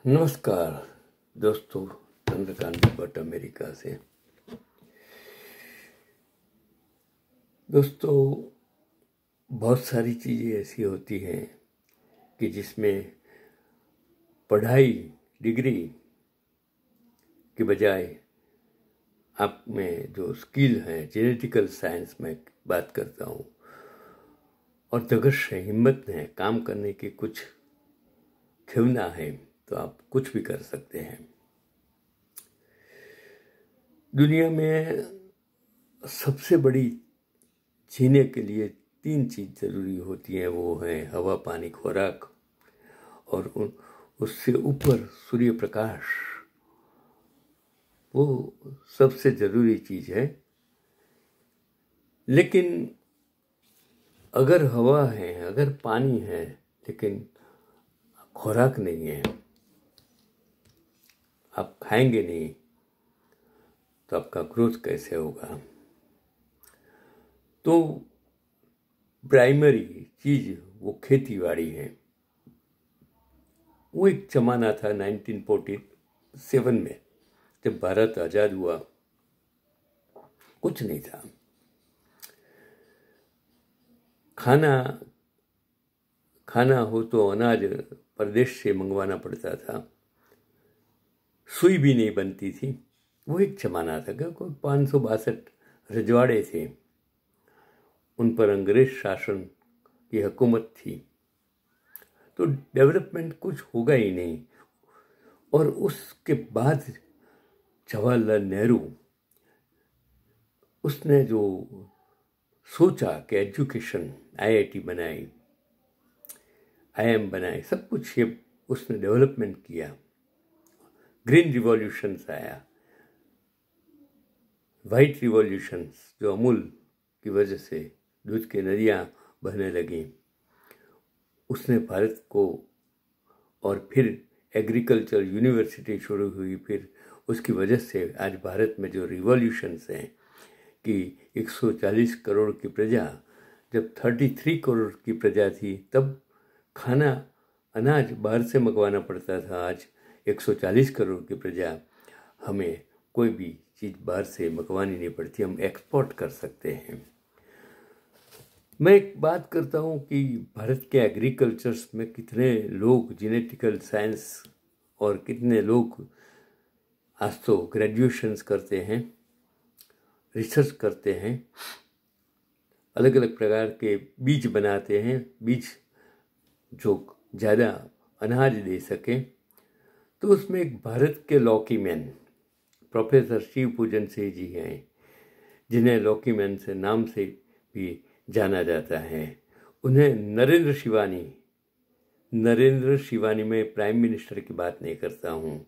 नमस्कार दोस्तों, चंद्रकांत भट्ट अमेरिका से। दोस्तों, बहुत सारी चीज़ें ऐसी होती हैं कि जिसमें पढ़ाई डिग्री के बजाय आप में जो स्किल है, जेनेटिकल साइंस में बात करता हूँ, और धगश है, हिम्मत है, काम करने की कुछ खिलना है, तो आप कुछ भी कर सकते हैं। दुनिया में सबसे बड़ी जीने के लिए 3 चीज़ जरूरी होती हैं। वो हैं हवा, पानी, खुराक, और उससे ऊपर सूर्य प्रकाश। वो सबसे जरूरी चीज़ है। लेकिन अगर हवा है, अगर पानी है, लेकिन खुराक नहीं है, आप खाएंगे नहीं, तो आपका ग्रोथ कैसे होगा? तो प्राइमरी चीज वो खेती बाड़ी है। वो एक जमाना था 1947 में, जब भारत आजाद हुआ। कुछ नहीं था। खाना हो तो अनाज प्रदेश से मंगवाना पड़ता था। सुई भी नहीं बनती थी। वो एक जमाना था। कोई 562 रजवाड़े थे, उन पर अंग्रेज शासन की हुकूमत थी, तो डेवलपमेंट कुछ होगा ही नहीं। और उसके बाद जवाहरलाल नेहरू, उसने जो सोचा कि एजुकेशन, आईआईटी बनाई, आईएम बनाए, सब कुछ ये उसने डेवलपमेंट किया। ग्रीन रिवॉल्यूशंस आया, वाइट रिवॉल्यूशंस, जो अमूल की वजह से दूध की नदियाँ बहने लगी, उसने भारत को, और फिर एग्रीकल्चर यूनिवर्सिटी शुरू हुई। फिर उसकी वजह से आज भारत में जो रिवॉल्यूशंस हैं कि 140 करोड़ की प्रजा, जब 33 करोड़ की प्रजा थी तब खाना, अनाज बाहर से मंगवाना पड़ता था। आज 140 करोड़ की प्रजा, हमें कोई भी चीज़ बाहर से मंगवानी नहीं पड़ती, हम एक्सपोर्ट कर सकते हैं। मैं एक बात करता हूँ कि भारत के एग्रीकल्चर्स में कितने लोग जेनेटिकल साइंस, और कितने लोग आज तो ग्रेजुएशंस करते हैं, रिसर्च करते हैं, अलग अलग प्रकार के बीज बनाते हैं, बीज जो ज़्यादा अनाज दे सके। तो उसमें एक भारत के लॉकी मैन प्रोफेसर शिव पूजन सिंह जी हैं, जिन्हें लॉकी मैन से नाम से भी जाना जाता है। उन्हें नरेंद्र शिवानी में प्राइम मिनिस्टर की बात नहीं करता हूँ,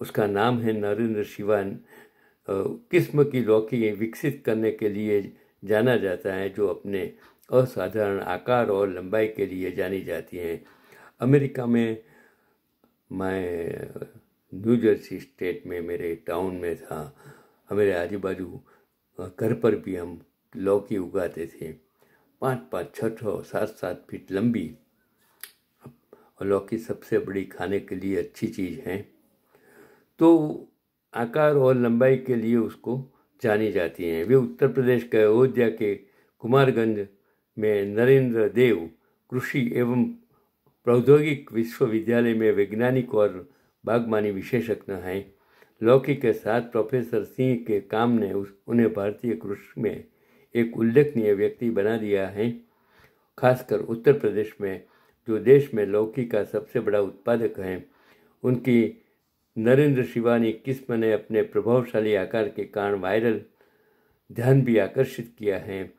उसका नाम है नरेंद्र शिवान। किस्म की लौकी विकसित करने के लिए जाना जाता है, जो अपने असाधारण आकार और लंबाई के लिए जानी जाती हैं। अमेरिका में, मैं न्यू जर्सी स्टेट में मेरे टाउन में था, हमारे आजू बाजू घर पर भी हम लौकी उगाते थे, 5-5, 6-6, 7-7 फीट लंबी। और लौकी सबसे बड़ी खाने के लिए अच्छी चीज़ है, तो आकार और लंबाई के लिए उसको जानी जाती हैं। वे उत्तर प्रदेश के अयोध्या के कुमारगंज में नरेंद्र देव कृषि एवं प्रौद्योगिक विश्वविद्यालय में वैज्ञानिक और बागवानी विशेषज्ञ हैं। लौकी के साथ प्रोफेसर सिंह के काम ने उन्हें भारतीय कृषि में एक उल्लेखनीय व्यक्ति बना दिया है। खासकर उत्तर प्रदेश में, जो देश में लौकी का सबसे बड़ा उत्पादक है, उनकी नरेंद्र शिवानी किस्म ने अपने प्रभावशाली आकार के कारण वायरल ध्यान भी आकर्षित किया है,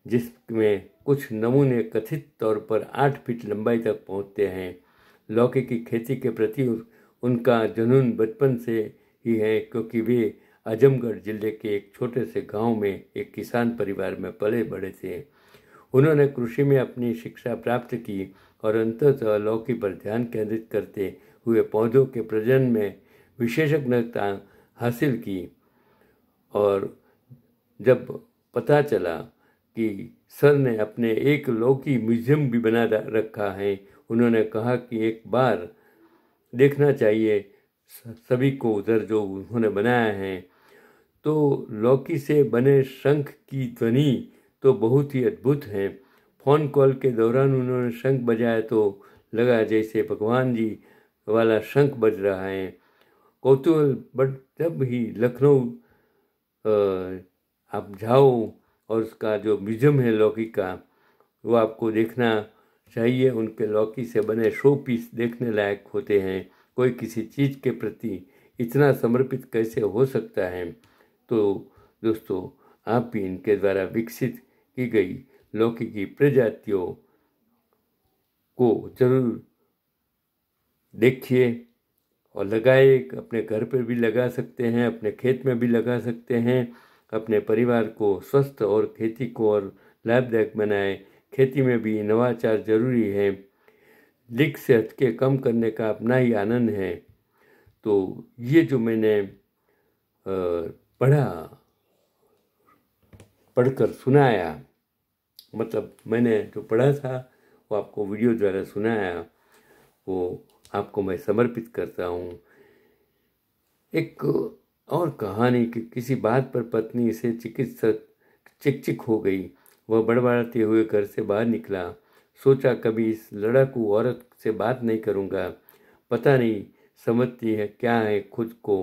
जिसमें कुछ नमूने कथित तौर पर 8 फीट लंबाई तक पहुंचते हैं। लौकी की खेती के प्रति उनका जुनून बचपन से ही है, क्योंकि वे आजमगढ़ जिले के एक छोटे से गांव में एक किसान परिवार में पले बड़े थे। उन्होंने कृषि में अपनी शिक्षा प्राप्त की और अंततः लौकी पर ध्यान केंद्रित करते हुए पौधों के प्रजनन में विशेषज्ञता हासिल की। और जब पता चला कि सर ने अपने एक लौकी म्यूजियम भी बना रखा है, उन्होंने कहा कि एक बार देखना चाहिए सभी को उधर जो उन्होंने बनाया है। तो लौकी से बने शंख की ध्वनि तो बहुत ही अद्भुत है। फ़ोन कॉल के दौरान उन्होंने शंख बजाया तो लगा जैसे भगवान जी वाला शंख बज रहा है। कौतूहल बट जब ही लखनऊ आप जाओ और उसका जो म्यूज़ियम है लौकी का वो आपको देखना चाहिए। उनके लौकी से बने शो पीस देखने लायक होते हैं। कोई किसी चीज़ के प्रति इतना समर्पित कैसे हो सकता है। तो दोस्तों, आप भी इनके द्वारा विकसित की गई लौकी की प्रजातियों को ज़रूर देखिए और लगाए। अपने घर पर भी लगा सकते हैं, अपने खेत में भी लगा सकते हैं। अपने परिवार को स्वस्थ और खेती को और लाभदायक बनाए। खेती में भी नवाचार जरूरी है। लिग से हटके कम करने का अपना ही आनंद है। तो ये जो मैंने पढ़कर सुनाया, मतलब मैंने जो पढ़ा था वो आपको वीडियो द्वारा सुनाया, वो आपको मैं समर्पित करता हूँ। एक और कहानी कि किसी बात पर पत्नी से चिकित्सक चिक हो गई। वह बड़बड़ाते हुए घर से बाहर निकला। सोचा कभी इस लड़ाकू औरत से बात नहीं करूँगा। पता नहीं समझती है क्या है खुद को।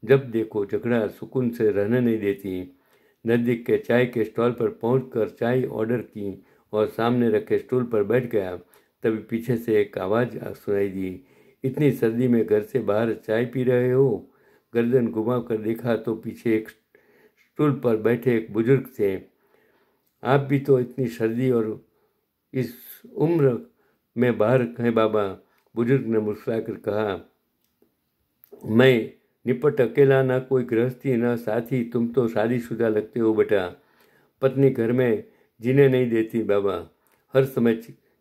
जब देखो झगड़ा, सुकून से रहने नहीं देती। नज़दीक के चाय के स्टॉल पर पहुंचकर चाय ऑर्डर की और सामने रखे स्टूल पर बैठ गया। तभी पीछे से एक आवाज़ सुनाई दी, इतनी सर्दी में घर से बाहर चाय पी रहे हो? गर्दन घुमाकर देखा तो पीछे एक स्टूल पर बैठे एक बुजुर्ग थे। आप भी तो इतनी सर्दी और इस उम्र में बाहर हैं बाबा? बुजुर्ग ने मुस्कुराकर कहा, मैं निपट अकेला, ना कोई गृहस्थी ना साथी। तुम तो शादीशुदा लगते हो बेटा। पत्नी घर में जीने नहीं देती बाबा। हर समय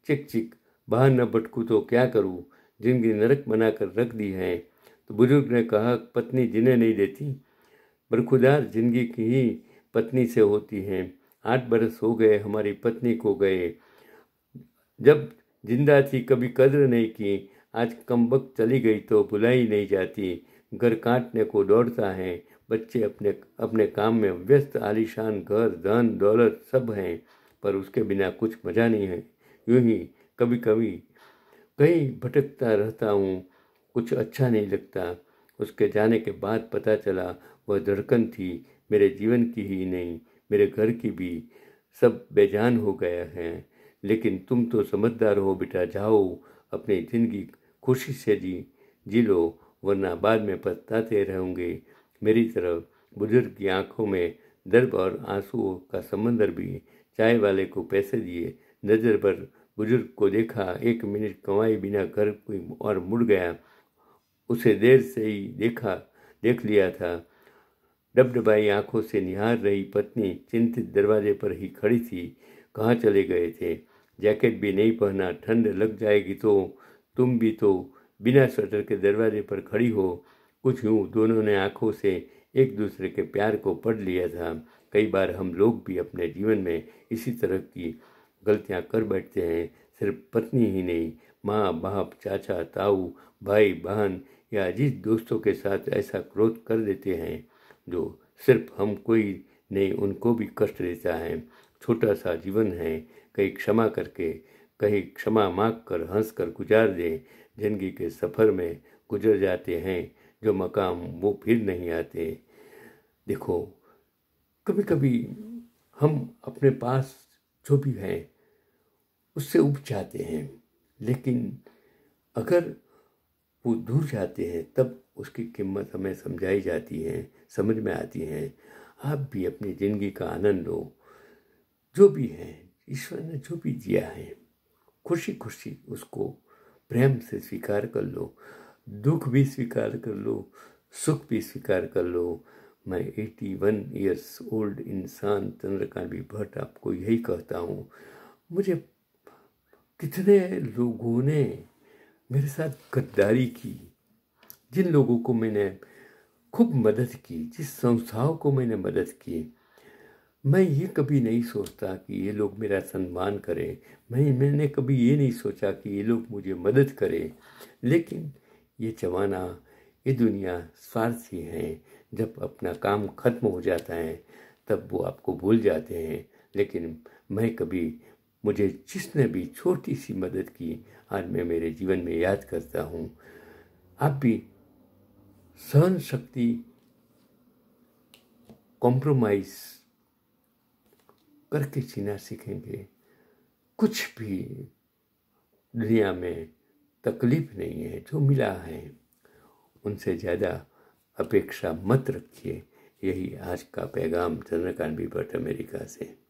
चिक बाहर न भटकूँ तो क्या करूँ? जिंदगी नरक बनाकर रख दी है। तो बुजुर्ग ने कहा, पत्नी जीने नहीं देती? बरखुदार जिंदगी की ही पत्नी से होती हैं। 8 बरस हो गए हमारी पत्नी को गए। जब जिंदा थी कभी कद्र नहीं की। आज कमबख्त चली गई तो बुलाई नहीं जाती। घर काटने को दौड़ता है। बच्चे अपने अपने काम में व्यस्त। आलीशान घर, धन दौलत सब हैं, पर उसके बिना कुछ मजा नहीं है। यूं ही कभी कभी कहीं भटकता रहता हूँ। कुछ अच्छा नहीं लगता। उसके जाने के बाद पता चला वह धड़कन थी, मेरे जीवन की ही नहीं, मेरे घर की भी। सब बेजान हो गया है। लेकिन तुम तो समझदार हो बेटा। जाओ अपनी ज़िंदगी खुशी से जी लो, वरना बाद में पछताते रहोगे। मेरी तरफ बुजुर्ग की आंखों में दर्द और आंसुओं का समंदर भी। चाय वाले को पैसे दिए, नज़र भर बुजुर्ग को देखा। 1 मिनट कमाई बिना घर और मुड़ गया। उसे देर से ही देख लिया था। डबडबाई आंखों से निहार रही पत्नी चिंतित दरवाजे पर ही खड़ी थी। कहाँ चले गए थे? जैकेट भी नहीं पहना, ठंड लग जाएगी तो। तुम भी तो बिना स्वेटर के दरवाजे पर खड़ी हो। कुछ यूँ दोनों ने आंखों से एक दूसरे के प्यार को पढ़ लिया था। कई बार हम लोग भी अपने जीवन में इसी तरह की गलतियाँ कर बैठते हैं। सिर्फ पत्नी ही नहीं, माँ बाप, चाचा ताऊ, भाई बहन या अजीज दोस्तों के साथ ऐसा क्रोध कर देते हैं जो सिर्फ हम कोई नहीं उनको भी कष्ट देता है। छोटा सा जीवन है, कहीं क्षमा करके, कहीं क्षमा मांग कर हंस कर गुजार दें। जिंदगी के सफ़र में गुजर जाते हैं जो मकाम वो फिर नहीं आते। देखो, कभी कभी हम अपने पास जो भी हैं उससे उब जाते हैं, लेकिन अगर वो दूर जाते हैं तब उसकी कीमत हमें समझाई जाती है, समझ में आती है। आप भी अपनी ज़िंदगी का आनंद लो। जो भी है, ईश्वर ने जो भी दिया है, खुशी खुशी उसको प्रेम से स्वीकार कर लो। दुख भी स्वीकार कर लो, सुख भी स्वीकार कर लो। मैं 81 ईयर्स ओल्ड इंसान चंद्रकांत भट्ट आपको यही कहता हूँ। मुझे कितने लोगों ने मेरे साथ गद्दारी की, जिन लोगों को मैंने खूब मदद की, जिस संस्थाओं को मैंने मदद की, मैं ये कभी नहीं सोचता कि ये लोग मेरा सम्मान करें। मैंने कभी ये नहीं सोचा कि ये लोग मुझे मदद करें। लेकिन ये जमाना, ये दुनिया स्वार्थी है। जब अपना काम खत्म हो जाता है तब वो आपको भूल जाते हैं। लेकिन मुझे जिसने भी छोटी सी मदद की, आज मैं मेरे जीवन में याद करता हूँ। आप भी सहन शक्ति, कॉम्प्रोमाइज करके जीना सीखेंगे। कुछ भी दुनिया में तकलीफ नहीं है, जो मिला है उनसे ज़्यादा अपेक्षा मत रखिए। यही आज का पैगाम चंद्रकांत बी भट्ट, अमेरिका से।